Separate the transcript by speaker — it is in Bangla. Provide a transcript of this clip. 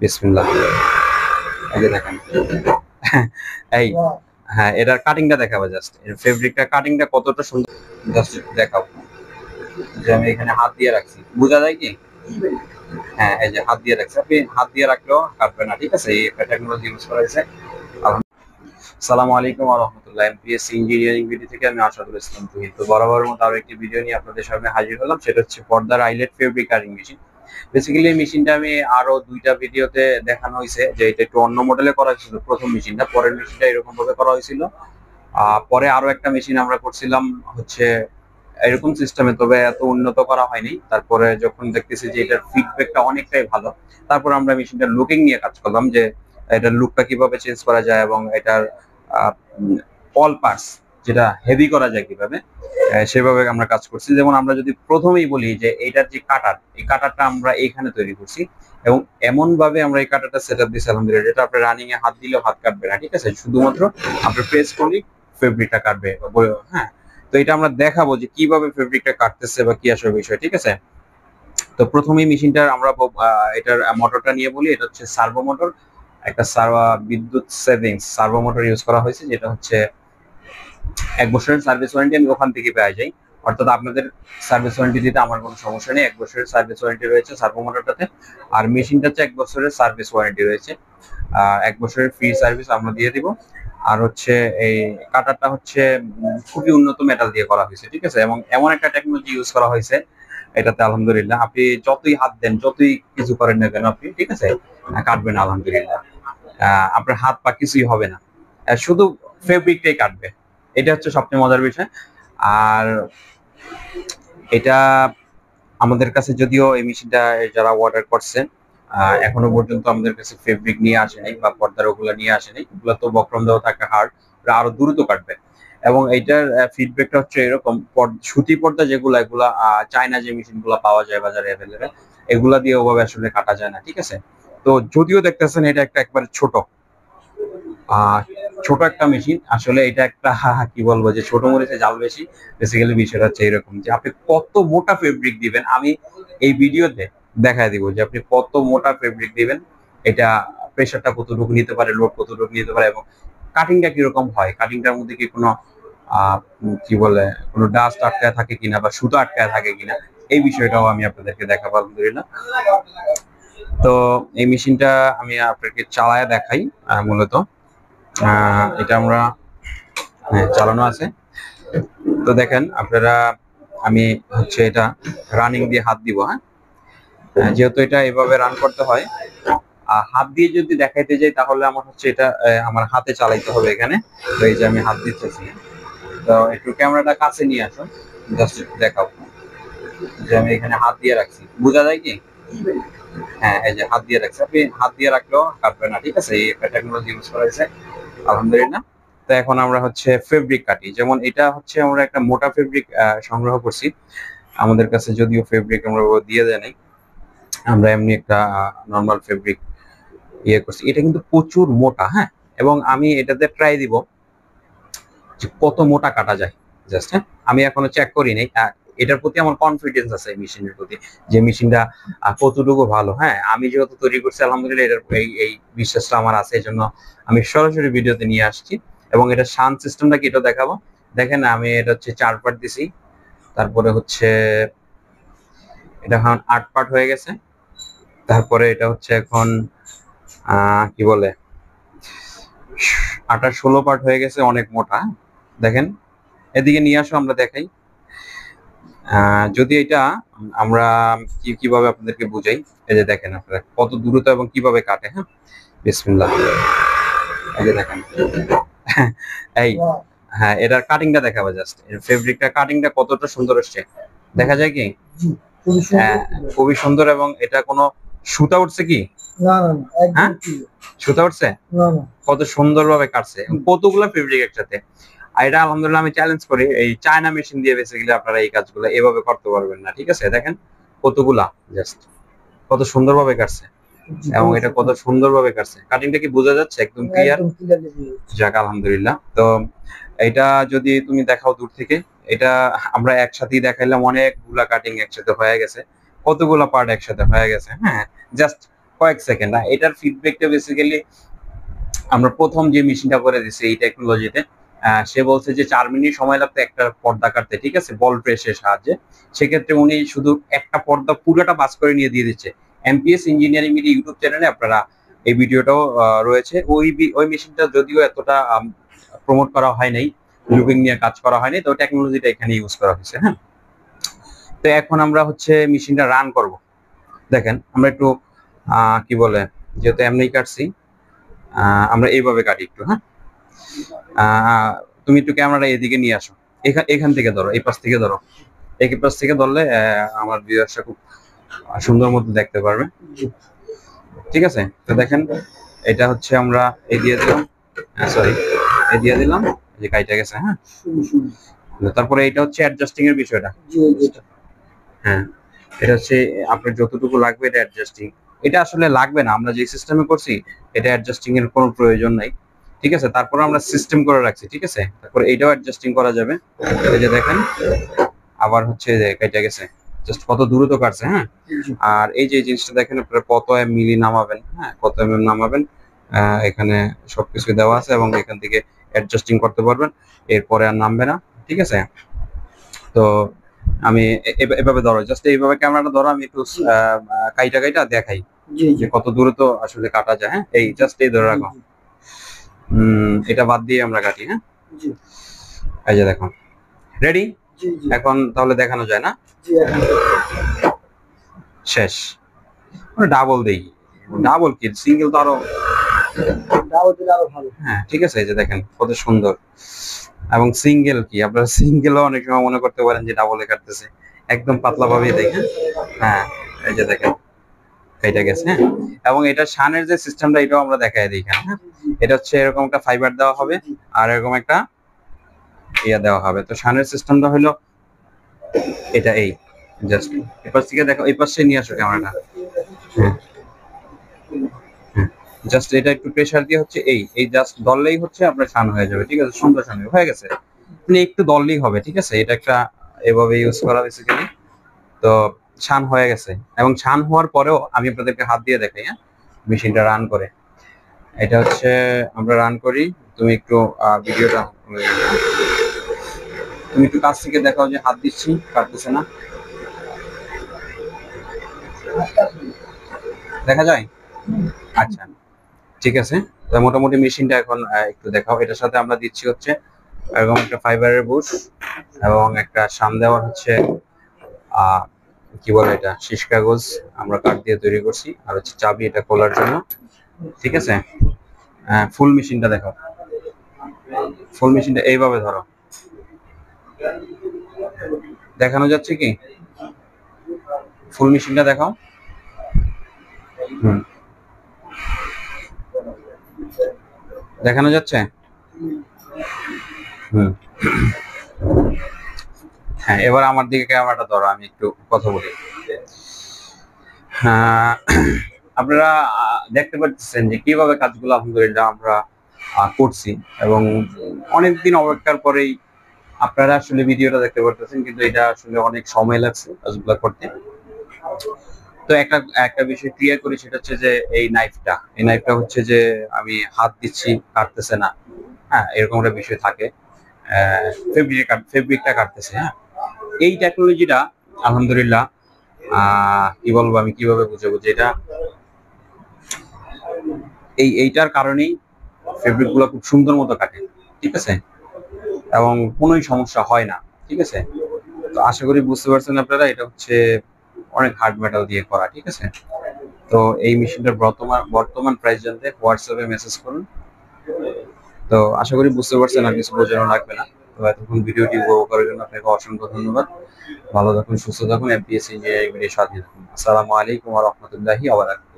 Speaker 1: বিসমিল্লাহ। এই যে দেখেন। এই হ্যাঁ, এটার কাটিংটা দেখাবো জাস্ট। এর ফেব্রিকটা কাটিংটা কতটা সুন্দর জাস্ট দেখাবো। যে আমি এখানে হাত দিয়ে রাখছি। বোঝা যায় কি? হ্যাঁ, এই যে হাত দিয়ে রাখছি। আপনি হাত দিয়ে রাখলেও কাটবে না। ঠিক আছে? এই একটা টেকনোলজি ইউজ করা হয়েছে। আসসালামু আলাইকুম ওয়া রাহমাতুল্লাহ। এমপিএসসি ইঞ্জিনিয়ারিং ভিডিও থেকে আমি আশাদুল ইসলাম তুহিন। তো বরাবরের মতো আরো একটি ভিডিও নিয়ে আপনাদের সামনে হাজির হলাম। সেটা হচ্ছে পর্দার eyelet fabric cutting machine. Basically এই মেশিনটা আমি আরো ২টা ভিডিওতে দেখানো হয়েছে যে এটা একটু অন্য মডেলে করা হয়েছিল প্রথম মেশিনটা। পরের মেশিনটা এরকম ভাবে করা হয়েছিল। পরে আরো একটা মেশিন আমরা করছিলাম হচ্ছে এরকম সিস্টেমে, তবে এত উন্নত করা হয়নি। তারপরে যখন দেখতেছি যে এটার ফিডব্যাকটা অনেকটাই ভালো, তারপর আমরা মেশিনটার লুকিং নিয়ে কাজ করলাম যে এটার লুকটা কিভাবে চেঞ্জ করা যায় এবং এটার অল পার্টস যেটা হেভি করা যায় কিভাবে, সেভাবে আমরা কাজ করছি। যেমন আমরা যদি প্রথমেই বলি যে এইটার যে কাটার, এই কাটারটা আমরা এইখানে তৈরি করছি এবং এমন ভাবে আমরা এই কাটারটা সেট আপ দিচ্ছি আলহামদুলিল্লাহ, যেটা আপনার রানিং এ হাত দিলেও হাত কাটবে না। ঠিক আছে? শুধুমাত্র আপনার প্রেস করলেই ফেব্রিকটা কাটবে। হ্যাঁ, তো এটা আমরা দেখাবো যে কিভাবে ফেব্রিকটা কাটতেছে বা কি আসলে বিষয়। ঠিক আছে? তো প্রথমেই মেশিনটার আমরা এটার মোটরটা নিয়ে বলি। এটা হচ্ছে সার্ভো মোটর, একটা বিদ্যুৎ সেভিংস সার্ভো মোটর ইউজ করা হয়েছে, যেটা হচ্ছে ১ বছরের সার্ভিস ওয়ারেন্টি আমি ওখান থেকে পেয়ে যাই। অর্থাৎ আপনাদের সার্ভিস ওয়ারেন্টি দিতে আমার কোনো সমস্যা নেই। ১ বছরের সার্ভিস ওয়ারেন্টি রয়েছে সার্ভো মোটরটাতে। আর মেশিনটা হচ্ছে ১ বছরের সার্ভিস ওয়ারেন্টি রয়েছে। ১ বছরের ফ্রি সার্ভিস আমরা দিয়ে দিব। আর হচ্ছে এই কাটারটা হচ্ছে খুবই উন্নত মেটাল দিয়ে করা হয়েছে। ঠিক আছে? এবং এমন একটা টেকনোলজি ইউজ করা হয়েছে এটাতে আলহামদুলিল্লাহ আপনি যতই হাত দেন, যতই কিছু করেন না কেন আপনি, ঠিক আছে, কাটবেন আলহামদুলিল্লাহ। আপনার হাত পা কিছুই হবে না, শুধু ফেব্রিকটাই কাটবে। এটা হচ্ছে সবচেয়ে মজার বিষয়। আর এটা আমাদের কাছে যদিও এই মেশিনটা যারা অর্ডার করছে এখনো পর্যন্ত আমাদের কাছে ফেব্রিক নিয়ে আসে নাই বা পর্দার ওগুলা নিয়ে আসে নাই। ওগুলা তো বক্রম দেওয়া থাকে হার্ড, আরো দ্রুত কাটবে। এবং এইটার ফিডব্যাকটা হচ্ছে এরকম, সুতি পর্দা যেগুলা, এগুলা চায়না যে মেশিন গুলা পাওয়া যায় বাজারে অ্যাভেলেবেল, এগুলা দিয়ে ওভাবে আসলে কাটা যায় না। ঠিক আছে? তো যদিও দেখতেছেন এটা একটা একবারে ছোট আহ ছোট একটা মেশিন, আসলে এটা একটা কি বলবো যে ছোট মরিচে জাল বেশি। বেসিক্যালি বিষয়টা হচ্ছে এরকম যে আপনি কত মোটা ফেব্রিক দিবেন, আমি এই ভিডিওতে দেখায় দিব যে আপনি কত মোটা ফেব্রিক দিবেন, এটা প্রেসারটা কতটুকু নিতে পারে, লোড কতটুকু নিতে পারে, এবং কাটিংটা কিরকম হয়, কাটিংটার মধ্যে কি কোনো কি বলে কোনো ডাস্ট আটকায় থাকে কিনা বা সুতো আটকায় থাকে কিনা, এই বিষয়টাও আমি আপনাদেরকে দেখাবো আলহামদুলিল্লাহ। তো এই মেশিনটা আমি আপনাকে চালায় দেখাই। মূলত এটা আমরা চালানো আছে। তো দেখেন আপনারা, আমি হচ্ছে এটা রানিং দিয়ে হাত দিব। হ্যাঁ, যেহেতু এটা এভাবে রান করতে হয়, হাত দিয়ে যদি দেখাইতে যাই তাহলে আমার হচ্ছে এটা আমার হাতে চালাইতে হবে এখানে। তো এই যে আমি হাত দিতেছি। তো একটু ক্যামেরাটা কাছে নিয়ে আসুন, জাস্ট দেখাও যে আমি এখানে হাত দিয়ে রাখছি। বোঝা যায় কি? হ্যাঁ, এই যে হাত দিয়ে রাখছি। আপনি হাত দিয়ে রাখলেও কাটবে না। ঠিক আছে? এই একটা টেকনোলজি ইউজ করা হয়েছে আলহামদুলিল্লাহ। তো এখন আমরা হচ্ছে ফেব্রিক কাটি। যেমন এটা হচ্ছে আমরা একটা মোটা ফেব্রিক সংগ্রহ করছি। আমাদের কাছে যদিও ফেব্রিক আমরা দিয়ে দেয় নাই, আমরা এমনি একটা নরমাল ফেব্রিক ইয়ে করছি। এটা কিন্তু প্রচুর মোটা। হ্যাঁ, এবং আমি এটাতে ট্রাই দিব যে কত মোটা কাটা যায়। জাস্ট হ্যাঁ, আমি এখনো চেক করি নাই। এটার প্রতি আমার কনফিডেন্স আছে, এই মেশিনের প্রতি, যে মেশিনটা কতটুকু ভালো। হ্যাঁ, আমি যেহেতু তৈরি করছি আলহামদুলিল্লাহ, এটার এই বিশ্বাসটা আমার আছে। এই জন্য আমি সরাসরি ভিডিওতে নিয়ে আসছি এবং এটা শান্ত সিস্টেমটা কি এটা দেখাবো। দেখেন আমি এটা হচ্ছে 4 পার্ট দিছি, তারপরে হচ্ছে এটা এখন 8 পার্ট হয়ে গেছে, তারপরে এটা হচ্ছে এখন কি বলে 16 পার্ট হয়ে গেছে, অনেক মোটা। দেখেন, এদিকে নিয়ে আসো আমরা দেখাই। যদি এটা আমরা কিভাবে আপনাদেরকে বুঝাই, এই যে দেখেন আপনারা কত দ্রুত এবং কিভাবে কাটে। হ্যাঁ, বিসমিল্লাহ। এই যে দেখেন। এই হ্যাঁ, এটার কাটিংটা দেখাবো জাস্ট। এর ফেব্রিকটা কাটিংটা কতটা সুন্দর আসছে, দেখা যায় কি? হ্যাঁ, খুবই সুন্দর। এবং এটা কোনো সুতা উঠছে কি?
Speaker 2: না না না,
Speaker 1: হ্যাঁ,
Speaker 2: একদম ক্লিয়ার।
Speaker 1: সুতা উঠছে?
Speaker 2: না না,
Speaker 1: কত সুন্দরভাবে কাটছে এবং কতগুলো ফেব্রিক একসাথে। আর এটা আলহামদুলিল্লাহ আমি চ্যালেঞ্জ করি, এই চায়না মেশিন দিয়ে বেসিক্যালি আপনারা এই কাজগুলো এভাবে করতে পারবেন না। ঠিক আছে? দেখেন কতগুলা, জাস্ট কত সুন্দরভাবে কাটছে এবং এটা কত সুন্দরভাবে কাটছে। কাটিংটা কি বোঝা যাচ্ছে? একদম ক্লিয়ার।
Speaker 2: একদম ক্লিয়ারলি বুঝাচ্ছি।
Speaker 1: যাক আলহামদুলিল্লাহ। তো এটা যদি তুমি দেখাও দূর থেকে, এটা আমরা একসাথেই দেখাইলাম, অনেকগুলা কাটিং একসাথে হয়ে গেছে, কতগুলা পার্ট একসাথে হয়ে গেছে। হ্যাঁ, জাস্ট কয়েক সেকেন্ড। এটার ফিডব্যাকটা বেসিক্যালি আমরা প্রথম যে মেশিনটা করে দিছি এই টেকনোলজিতে, সে বলছে যে 4 মিনিট সময় লাগতো একটা পর্দা কাটতে, ঠিক আছে, বল প্রেসের সাহায্যে। সেক্ষেত্রে উনি শুধু একটা পর্দা পুরোটা বাস করে নিয়ে দিয়ে দিচ্ছে। এমপিএস ইঞ্জিনিয়ারিং মিডিয়া ইউটিউব চ্যানেলে আপনারা এই ভিডিওটাও রয়েছে। ওই মেশিনটা যদিও এতটা প্রমোট করা হয় নাই, লুপিং নিয়ে কাজ করা হয়নি, তো টেকনোলজিটা এখানে ইউজ করা হয়েছে। হ্যাঁ, তো এখন আমরা হচ্ছে মেশিনটা রান করব। দেখেন আমরা একটু কি বলে, যেহেতু এমনি কাটছি, আমরা এইভাবে কাটি একটু। হ্যাঁ, তুমি একটু ক্যামেরাটা এদিকে নিয়ে আসো, এখান থেকে ধরো, এই পাশ থেকে ধরো, এই পাশ থেকে ধরলে আমার ভিউয়ার্সরা খুব সুন্দর মতো দেখতে পারবে। ঠিক আছে, তো দেখেন এটা হচ্ছে আমরা এই দিয়ে দিলাম, সরি এই দিয়ে দিলাম, যে কাইটা গেছে। হ্যাঁ, তারপরে এটা হচ্ছে অ্যাডজাস্টিং এর বিষয়টা। হ্যাঁ, এটা হচ্ছে আপনার যতটুকু লাগবে এটা অ্যাডজাস্টিং। এটা আসলে লাগবে না, আমরা যে সিস্টেমে করছি এটা অ্যাডজাস্টিং এর কোনো প্রয়োজন নাই। ঠিক আছে, তারপর আমরা সিস্টেম করে রাখছি। ঠিক আছে, তারপরে এইটাও অ্যাডজাস্টিং করা যাবে। এই যে দেখেন আবার হচ্ছে যে কেটে গেছে, জাস্ট কত দ্রুত কাটছে। হ্যাঁ, আর এই যে জিনিসটা দেখেন আপনারা কত মিলি নামাবেন, হ্যাঁ কত নামাবেন, এখানে সবকিছু দেওয়া আছে এবং এখান থেকে অ্যাডজাস্টিং করতে পারবেন, এরপরে আর নামবে না। ঠিক আছে, তো আমি এভাবে ধরো, জাস্ট এইভাবে ক্যামেরাটা ধরো, আমি একটু কাইটা দেখাই যে কত দ্রুত আসলে কাটা যায়। হ্যাঁ, এই জাস্ট এই ধরে রাখো, এটা বাদ দিয়ে আমরা কাটি। হ্যাঁ, এই যে দেখো রেডি। এখন তাহলে দেখানো যায় না, শেষ। ডাবল দেই, ডাবল কি সিঙ্গেল তো আরো ভালো। হ্যাঁ, ঠিক আছে, এই যে দেখেন কত সুন্দর। এবং সিঙ্গেল কি আপনারা সিঙ্গেলও অনেক সময় মনে করতে পারেন যে ডাবলে কাটতেছে, একদম পাতলা ভাবে দেখেন। হ্যাঁ, এই যে দেখেন এটা গেছে। হ্যাঁ, এবং এটা শানের যে সিস্টেমটা এটাও আমরা দেখাই দিই এখানে। হ্যাঁ, এটা হচ্ছে এরকম একটা ফাইবার দেওয়া হবে আর এরকম একটা ইয়া দেওয়া হবে। তো শানের সিস্টেমটা হলো এটা, এই জাস্ট এপাশ থেকে দেখো, এই পাশে নিয়ে আসো ক্যামেরাটা। হ্যাঁ, জাস্ট এটা একটু প্রেসার দিয়ে হচ্ছে এই জাস্ট দললেই হচ্ছে আপনার শান হয়ে যাবে। ঠিক আছে, সুন্দর শান হয়ে গেছে, মানে একটু দললেই হবে। ঠিক আছে, এটা একটা এভাবে ইউজ করা বেসিক্যালি। তো শান হয়ে গেছে, এবং শান হওয়ার পরেও আমি আপনাদেরকে হাত দিয়ে দেখাই। হ্যাঁ, মেশিনটা রান করে, এটা হচ্ছে আমরা রান করি। তুমি একটু ভিডিওটা তুমি একটু কাছ থেকে দেখাও যে হাত দিচ্ছি কাটতেছে না, দেখা যায়? আচ্ছা, ঠিক আছে। তো মোটামুটি মেশিনটা এখন একটু দেখাও। এটার সাথে আমরা দিচ্ছি হচ্ছে এরকম একটা ফাইবারের বুশ এবং একটা শান দেওয়ার হচ্ছে কি বলে এটা, শীষ কাগজ আমরা কাঠ দিয়ে তৈরি করছি, আর হচ্ছে চাবি এটা খোলার জন্য। ঠিক আছে, ফুল মেশিনটা দেখো, ফুল মেশিনটা এইভাবে ধরো, দেখানো যাচ্ছে কি? ফুল মেশিনটা দেখাও। দেখানো যাচ্ছে? হ্যাঁ, এবার আমার দিকে ক্যামেরাটা ধরো, আমি একটু কথা বলি। আপনারা দেখতে পাচ্ছেন যে কিভাবে কাজগুলো আলহামদুলিল্লাহ আমরা করছি, এবং অনেকদিন অপেক্ষার পরেই আপনারা আসলে ভিডিওটা দেখতে পারতেছেন, কিন্তু এটা আসলে অনেক সময় লাগছে কাজগুলো করতে। তো একটা বিষয় ক্লিয়ার করি, সেটা হচ্ছে যে এই নাইফটা হচ্ছে যে আমি হাত দিচ্ছি কাটতেছে না। হ্যাঁ, এরকম একটা বিষয় থাকে, ফেব্রিকটা কাটতেছে। হ্যাঁ, এই টেকনোলজিটা আলহামদুলিল্লাহ কি বলবো, আমি কিভাবে বুঝাবো যে এটা এইটার কারণেই ফেব্রিক গুলো খুব সুন্দর মতো কাটে। ঠিক আছে, এবং কোনোই সমস্যা হয় না। ঠিক আছে, তো আশা করি বুঝতে পারছেন আপনারা, এটা হচ্ছে অনেক হার্ড মেটাল দিয়ে করা। ঠিক আছে, তো এই মেশিনটার বর্তমান প্রাইস জানতে হোয়াটসঅ্যাপে মেসেজ করুন। তো আশা করি বুঝতে পারছেন, আর কিছু বোঝানো লাগবে না। তো এতক্ষণ ভিডিওটি উপভোগ করার জন্য আপনাকে অসংখ্য ধন্যবাদ। ভালো থাকুন, সুস্থ থাকুন, এমপিএস ইঞ্জিনিয়ারিং ভিডিওর সাথে থাকুন। আসসালামু আলাইকুম ওয়া রাহমাতুল্লাহি ওয়া বারাকাতুহু।